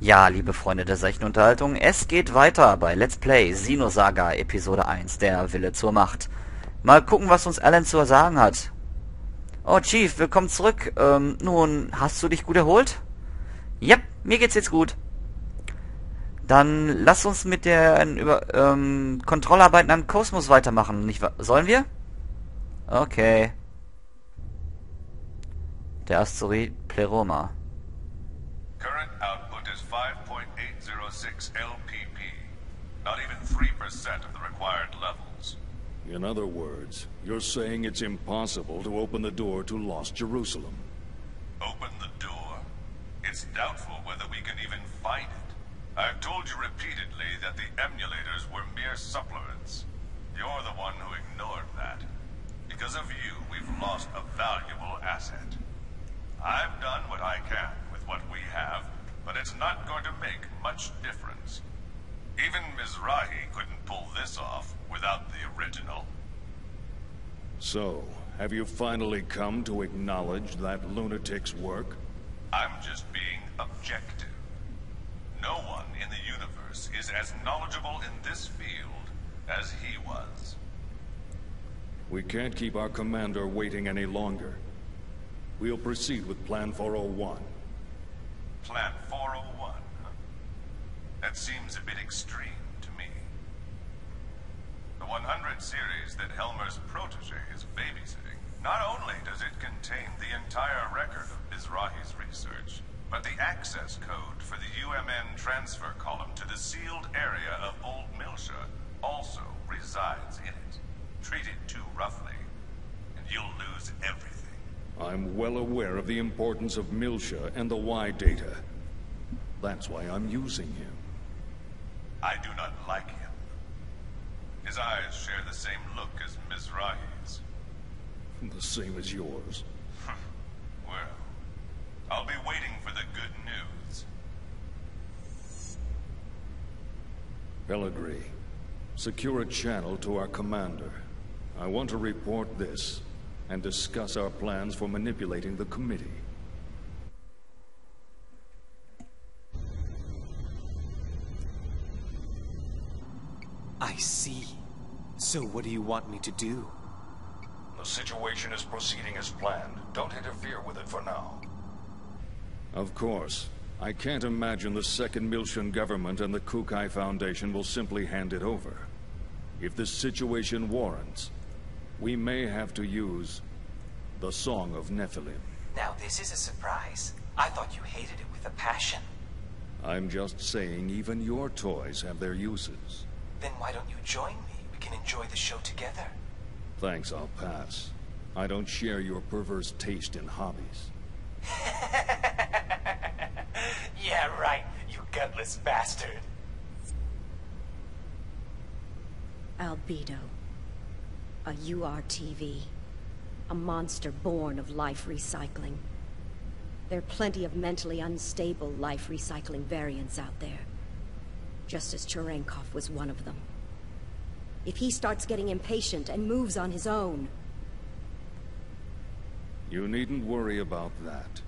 Ja, liebe Freunde der seichten Unterhaltung, es geht weiter bei Let's Play Xenosaga Episode 1, der Wille zur Macht. Mal gucken, was uns Alan zu sagen hat. Oh, Chief, willkommen zurück. Nun, hast du dich gut erholt? Yep, mir geht's jetzt gut. Dann lass uns mit den Kontrollarbeiten am Kosmos weitermachen, nicht wahr? Sollen wir? Okay. Der Asteroid Pleroma. Current output is 5.806 LPP. Not even 3% of the required levels. In other words, you're saying it's impossible to open the door to Lost Jerusalem. Open the door? It's doubtful whether we can even find it. I've told you repeatedly that the emulators were mere supplements. You're the one who ignored that. Because of you, we've lost a valuable asset. I've done what I can with what we have, but it's not going to make much difference. Even Mizrahi couldn't pull this off without the original. So, have you finally come to acknowledge that lunatic's work? I'm just being objective. No one in the universe is as knowledgeable in this field as he was. We can't keep our commander waiting any longer. We'll proceed with Plan 401. Plan 401, huh? That seems a bit extreme to me. The 100 series that Helmer's protege is babysitting, not only does it contain the entire record of Mizrahi's research, but the access code for the UMN transfer column to the sealed area of Old Milsha also resides in it. Treat it too roughly, and you'll lose everything. I'm well aware of the importance of Milsha and the Y data. That's why I'm using him. I do not like him. His eyes share the same look as Mizrahi's. The same as yours. Well, I'll be waiting for the good news. Pellegrini, secure a channel to our commander. I want to report this and discuss our plans for manipulating the committee. I see. So what do you want me to do? The situation is proceeding as planned. Don't interfere with it for now. Of course. I can't imagine the second Milshan government and the Kukai Foundation will simply hand it over. If this situation warrants, we may have to use the Song of Nephilim. Now this is a surprise. I thought you hated it with a passion. I'm just saying even your toys have their uses. Then why don't you join me? We can enjoy the show together. Thanks, I'll pass. I don't share your perverse taste in hobbies. Yeah, right, you gutless bastard. Albedo. A URTV. A monster born of life recycling. There are plenty of mentally unstable life recycling variants out there. Just as Cherenkov was one of them. If he starts getting impatient and moves on his own... You needn't worry about that.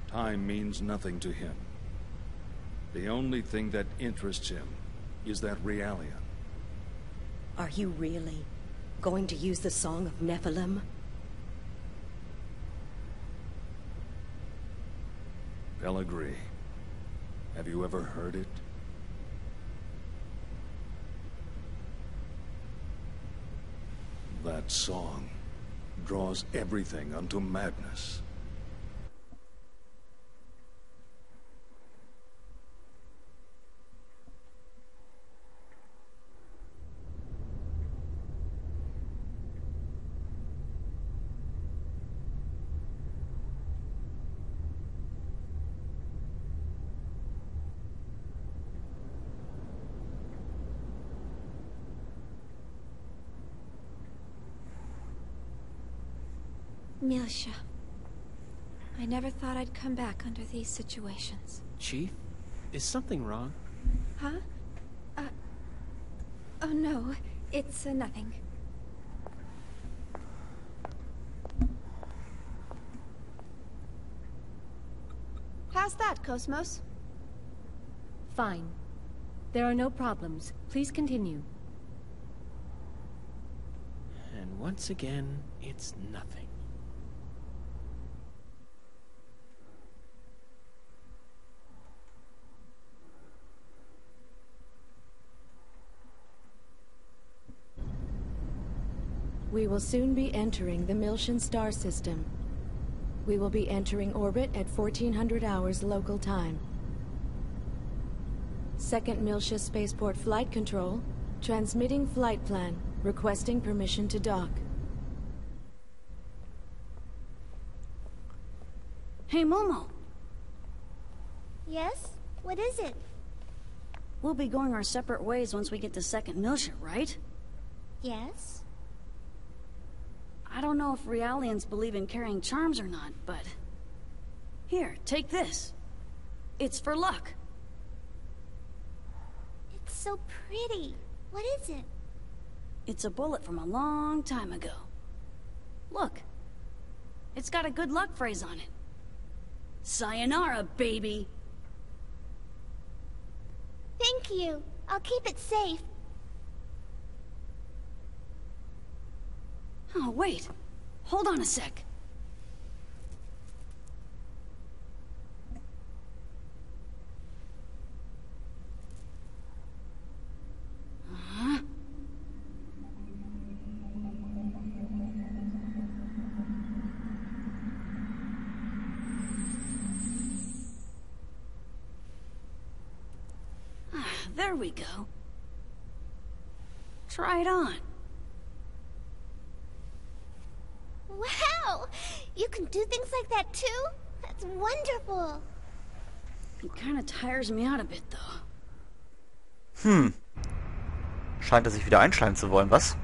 Time means nothing to him. The only thing that interests him is that Realian. Are you really going to use the Song of Nephilim? Pellegrini, have you ever heard it? That song draws everything unto madness. Milsha. I never thought I'd come back under these situations. Chief, is something wrong? Huh? Oh no, it's nothing. How's that, Cosmos? Fine. There are no problems. Please continue. And once again, it's nothing. We will soon be entering the Miltian star system. We will be entering orbit at 1400 hours local time. Second Miltia Spaceport Flight Control, transmitting flight plan, requesting permission to dock. Hey, Momo. Yes? What is it? We'll be going our separate ways once we get to Second Miltia, right? Yes? I don't know if Realians believe in carrying charms or not, but... Here, take this. It's for luck. It's so pretty. What is it? It's a bullet from a long time ago. Look. It's got a good luck phrase on it. Sayonara, baby! Thank you. I'll keep it safe. Oh, wait. Hold on a sec. There we go. Try it on. Wow! You can do things like that too? That's wonderful. It kind of tires me out a bit, though. Scheint er sich wieder einschleimen zu wollen, was?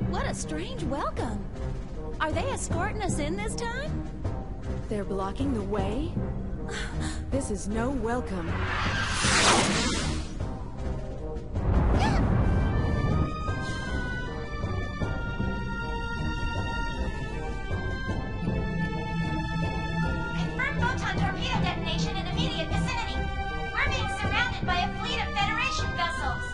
What a strange welcome. Are they escorting us in this time? They're blocking the way? This is no welcome. Confirm photon torpedo detonation in immediate vicinity. We're being surrounded by a fleet of Federation vessels.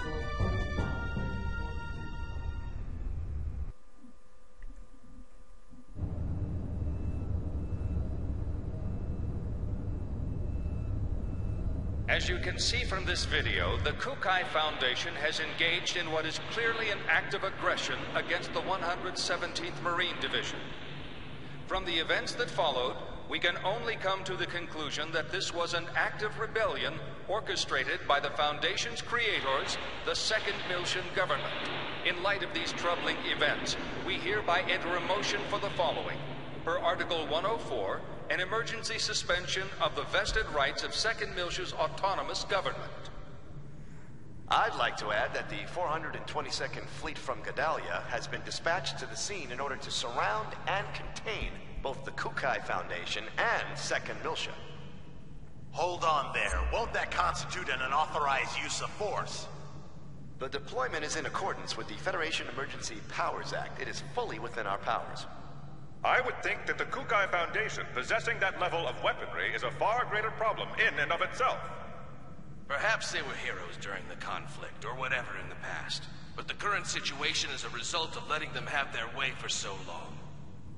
As you can see from this video, the Kukai Foundation has engaged in what is clearly an act of aggression against the 117th Marine Division. From the events that followed, we can only come to the conclusion that this was an act of rebellion orchestrated by the Foundation's creators, the Second Miltian government. In light of these troubling events, we hereby enter a motion for the following. Per Article 104, an emergency suspension of the vested rights of Second Miltia's autonomous government. I'd like to add that the 422nd Fleet from Gedalia has been dispatched to the scene in order to surround and contain both the Kukai Foundation and Second Miltia. Hold on there. Won't that constitute an unauthorized use of force? The deployment is in accordance with the Federation Emergency Powers Act. It is fully within our powers. I would think that the Kukai Foundation possessing that level of weaponry is a far greater problem in and of itself. Perhaps they were heroes during the conflict, or whatever in the past. But the current situation is a result of letting them have their way for so long.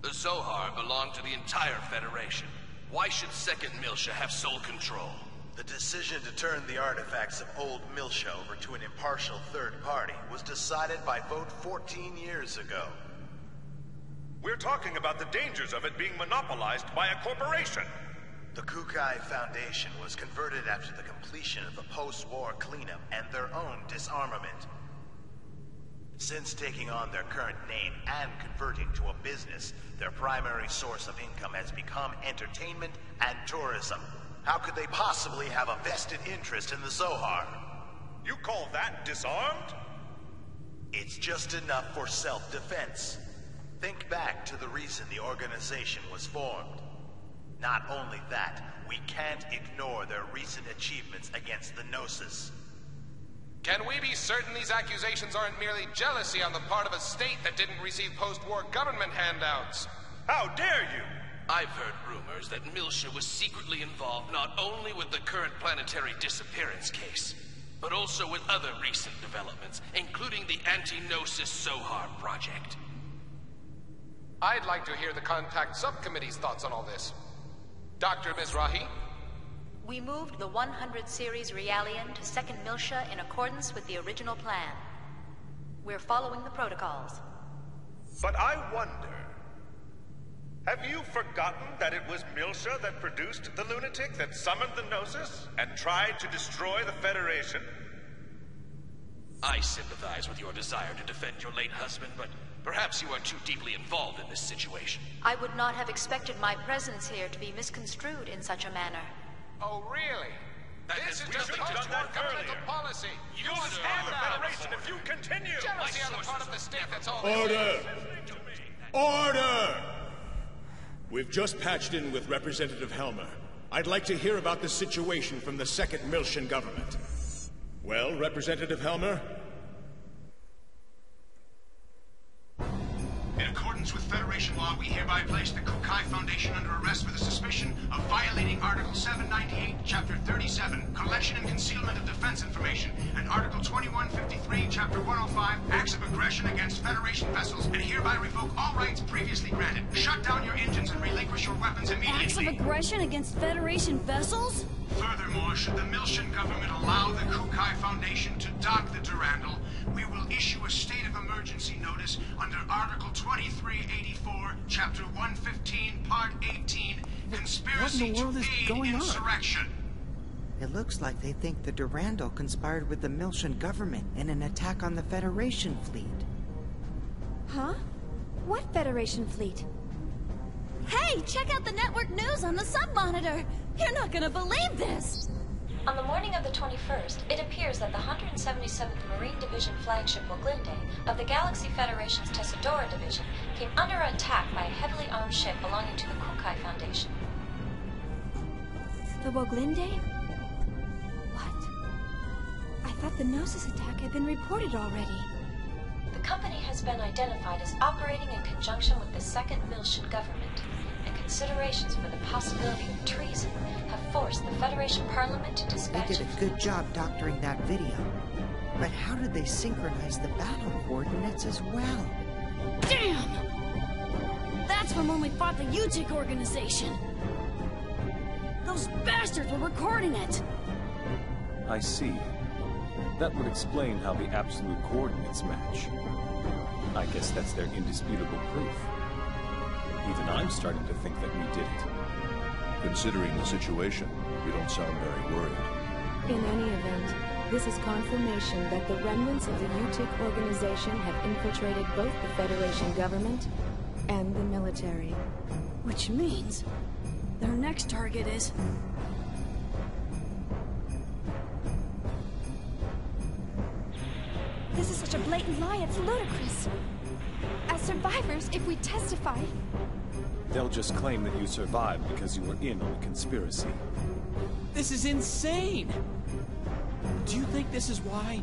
The Zohar belong to the entire Federation. Why should Second Miltia have sole control? The decision to turn the artifacts of old Miltia over to an impartial third party was decided by vote 14 years ago. We're talking about the dangers of it being monopolized by a corporation. The Kukai Foundation was converted after the completion of the post-war cleanup and their own disarmament. Since taking on their current name and converting to a business, their primary source of income has become entertainment and tourism. How could they possibly have a vested interest in the Zohar? You call that disarmed? It's just enough for self-defense. Think back to the reason the organization was formed. Not only that, we can't ignore their recent achievements against the Gnosis. Can we be certain these accusations aren't merely jealousy on the part of a state that didn't receive post-war government handouts? How dare you! I've heard rumors that Miltia was secretly involved not only with the current planetary disappearance case, but also with other recent developments, including the Anti-Gnosis Zohar project. I'd like to hear the Contact Subcommittee's thoughts on all this. Dr. Mizrahi? We moved the 100 series Realian to 2nd Miltia in accordance with the original plan. We're following the protocols. But I wonder, have you forgotten that it was Miltia that produced the lunatic that summoned the Gnosis and tried to destroy the Federation? I sympathize with your desire to defend your late husband, but perhaps you are too deeply involved in this situation. I would not have expected my presence here to be misconstrued in such a manner. Oh, really? This is just post-war governmental policy. You will destroy the Federation if you continue! Jealousy on the part of the state, that's all. Order! Order! We've just patched in with Representative Helmer. I'd like to hear about the situation from the 2nd Miltian government. Well, Representative Helmer? In accordance with Federation law, we hereby place the Kukai Foundation under arrest for the suspicion of violating Article 798, Chapter 37, Collection and Concealment of Defense Information, and Article 2153, Chapter 105, Acts of Aggression against Federation vessels, and hereby revoke all rights previously granted. Shut down your engines and relinquish your weapons immediately. Acts of aggression against Federation vessels? Furthermore, should the Miltian government allow the Kukai Foundation to dock the Durandal, we will issue a state of emergency notice under Article 2384, Chapter 115, Part 18, Conspiracy to Aid Insurrection. It looks like they think the Durandal conspired with the Miltian government in an attack on the Federation fleet. Huh? What Federation fleet? Hey, check out the network news on the sub-monitor! You're not gonna believe this! On the morning of the 21st, it appears that the 177th Marine Division flagship Woglinde of the Galaxy Federation's Tessadora Division came under attack by a heavily armed ship belonging to the Kukai Foundation. The Woglinde? What? I thought the Gnosis attack had been reported already. The company has been identified as operating in conjunction with the 2nd Miltian government, and considerations for the possibility of treason have forced the Federation Parliament to dispatch... They did a good job doctoring that video. But how did they synchronize the battle coordinates as well? Damn! That's from when we fought the U-TIC Organization! Those bastards were recording it! I see. That would explain how the absolute coordinates match. I guess that's their indisputable proof. Even I'm starting to think that we did it. Considering the situation, you don't sound very worried. In any event, this is confirmation that the remnants of the U-TIC Organization have infiltrated both the Federation government and the military. Which means their next target is... This is such a blatant lie, it's ludicrous. As survivors, if we testify... They'll just claim that you survived because you were in on the conspiracy. This is insane! Do you think this is why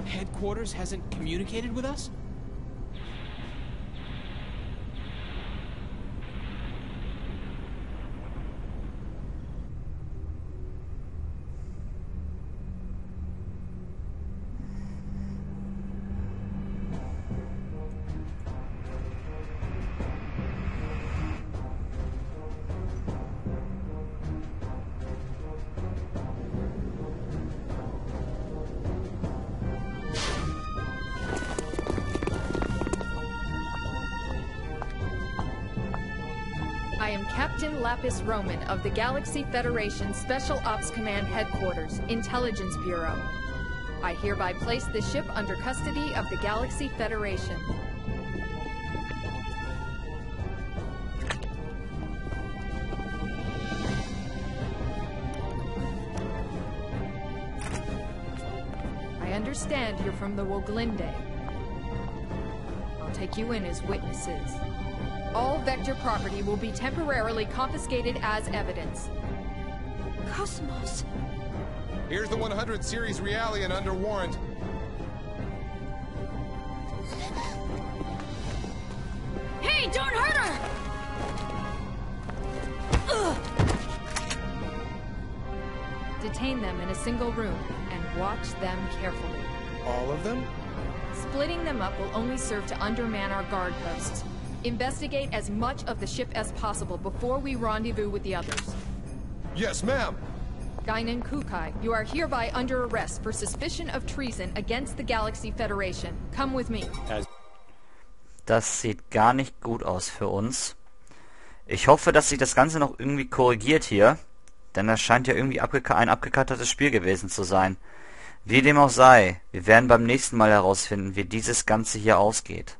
headquarters hasn't communicated with us? I am Captain Lapis Roman of the Galaxy Federation Special Ops Command Headquarters, Intelligence Bureau. I hereby place the ship under custody of the Galaxy Federation. I understand you're from the Woglinde. I'll take you in as witnesses. All Vector property will be temporarily confiscated as evidence. Cosmos. Here's the 100 series Realian under warrant. Hey, don't hurt her! Detain them in a single room and watch them carefully. All of them? Splitting them up will only serve to underman our guard posts. Investigate as much of the ship as possible before we rendezvous with the others. Yes, ma'am. Guinan Kukai, you are hereby under arrest for suspicion of treason against the Galaxy Federation. Come with me. Das sieht gar nicht gut aus für uns. Ich hoffe, dass sich das Ganze noch irgendwie korrigiert hier. Denn das scheint ja irgendwie ein abgekartetes Spiel gewesen zu sein. Wie dem auch sei, wir werden beim nächsten Mal herausfinden, wie dieses Ganze hier ausgeht.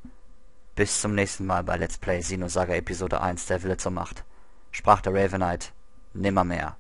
Bis zum nächsten Mal bei Let's Play Xenosaga Episode 1, der Wille zur Macht. Sprach der Ravenite, nimmermehr.